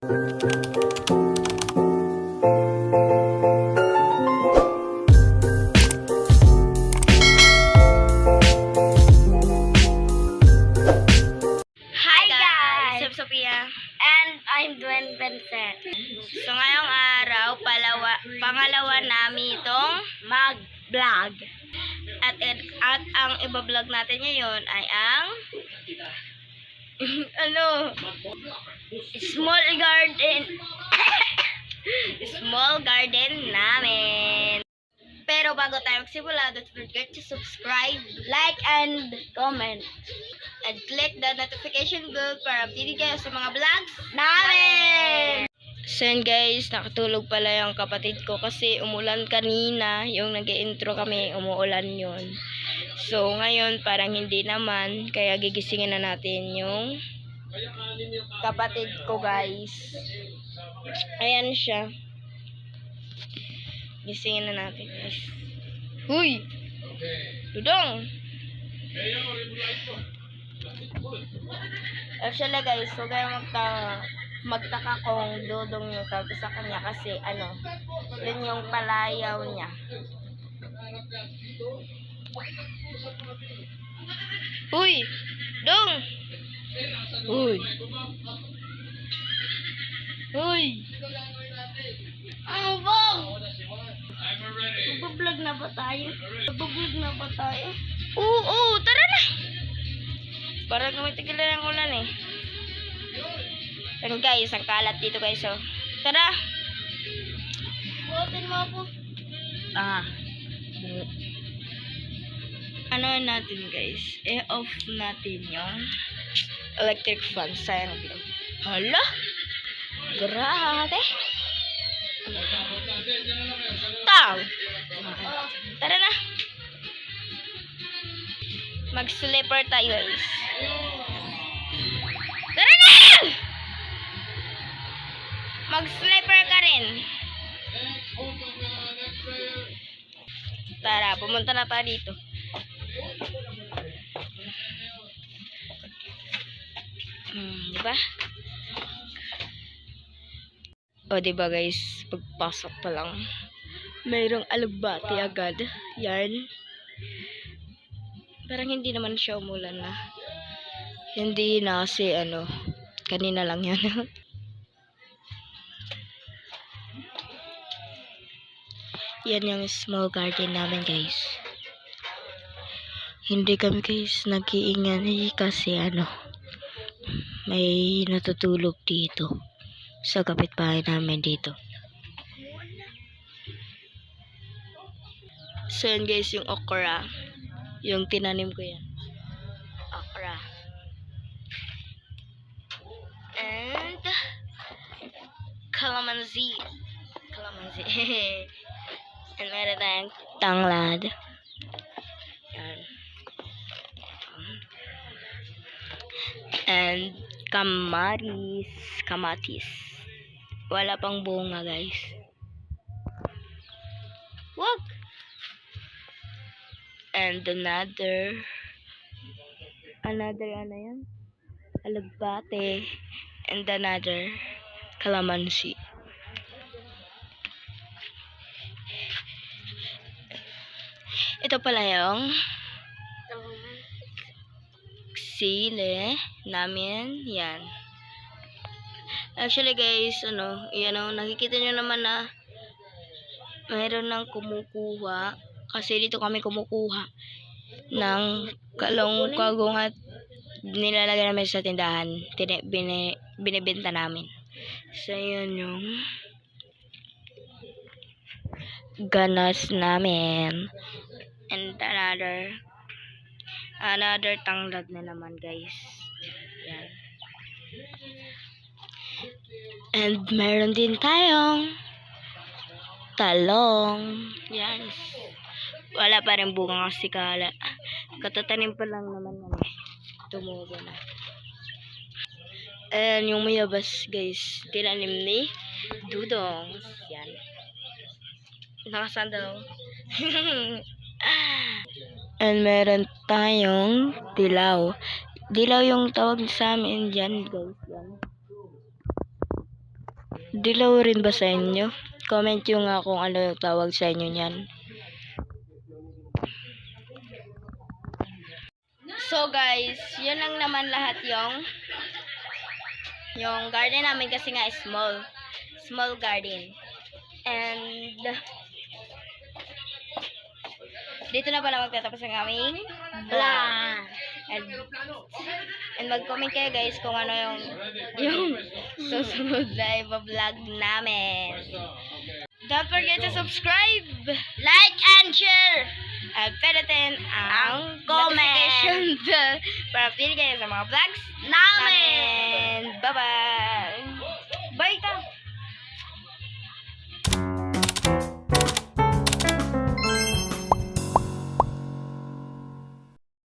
Hi guys! I'm Sophia. And I'm Dwayne Vincent. So ngayong araw, pangalawa namin itong Mag-vlog. at ang iba-vlog natin ngayon ay ang small garden. Small garden namin. Pero bago tayo magsimula, don't forget to subscribe, Like and comment and click the notification bell para updated kayo sa mga vlogs namin. So yun guys, nakatulog pala yung kapatid ko kasi umulan kanina. Yung nag-intro kami, umuulan yun. So ngayon parang hindi naman, kaya gigisingin na natin yung kapatid ko guys. Ayan siya. Gisingin na natin guys. Huy! Dudong! Actually guys, huwag kayo magtaka kung Dudong yung tawag sa kanya kasi yun yung palayaw niya. Uy! Dong! Uy! Uy! Ang bong! Nagbablog na ba tayo? Nagbablog na ba tayo? Oo! Tara na! Parang kumitigilan ang ulan eh. Yan guys, ang kalat dito guys oh. Tara! Buhatin mo ako. Ano natin guys? I-off natin yung electric fan. Sayang lang. Hala! Grabe! Tao! Tara na! Mag-slipper tayo guys. Tara na! Mag-slipper ka rin. Tara, pumunta na tayo dito. Diba? O diba guys, pagpasok pa lang mayroong alugbati agad. Yan. Parang hindi naman siya umulan na. Hindi na kasi kanina lang yan. Yan yung small garden namin guys. Hindi kami guys nag-iingay kasi may natutulog dito sa kapitbahay namin dito. So yan guys yung okra. Yung tinanim ko yan. Okra. And calamansi. Calamansi. And meron tayong tanglad. Yan. And kamatis. Wala pang bunga guys. Wag! And another yan? Alugbate. And another calamansi. Ito pala yung sili namin. Yan. Actually guys, nakikita nyo naman na mayroon ng kumukuha. Kasi dito kami kumukuha ng kagong at nilalagay namin sa tindahan. Binibenta namin. So yun yung ganas namin. And another tanglad na naman guys. Yan. And meron din tayong talong. Yan. Wala pa rin bunga kasi katatanim pa lang naman tumubo na. And yung mayabas guys, tinanim ni Dudong. Yan. Nakasandal. And meron tayong dilaw. Dilaw yung tawag sa amin dyan guys. Yan. Dilaw rin ba sa inyo? Comment nyo nga kung ano yung tawag sa inyo niyan. So guys, yun lang naman lahat yung garden namin kasi nga small garden. And dito na pala magtatapos ang aming vlog. And mag-comment kayo guys kung ano yung susunod na iba-vlog namin. Don't forget to subscribe, Like and share. at pindutin ang Comment. notification bell para update kayo sa mga vlogs Namin. namin. Bye-bye!